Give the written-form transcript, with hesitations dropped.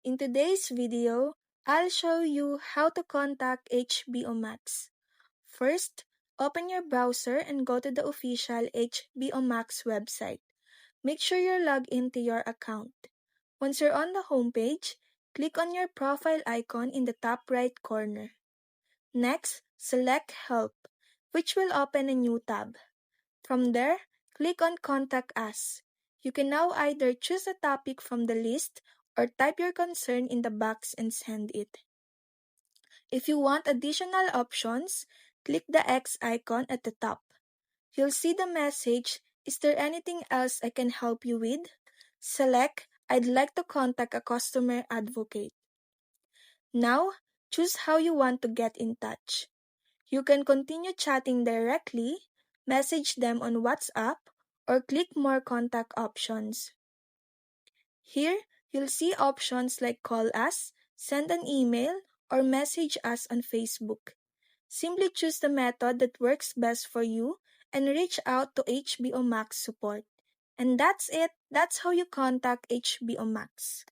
In today's video, I'll show you how to contact HBO Max. First, open your browser and go to the official HBO Max website. Make sure you're logged into your account. Once you're on the homepage, click on your profile icon in the top right corner. Next, select Help, which will open a new tab. From there, click on Contact Us. You can now either choose a topic from the list or type your concern in the box and send it. If you want additional options, click the X icon at the top. You'll see the message, "Is there anything else I can help you with?" Select, "I'd like to contact a customer advocate." Now, choose how you want to get in touch. You can continue chatting directly, message them on WhatsApp, or click more contact options. Here, you'll see options like call us, send an email, or message us on Facebook. Simply choose the method that works best for you and reach out to HBO Max support. And that's it. That's how you contact HBO Max.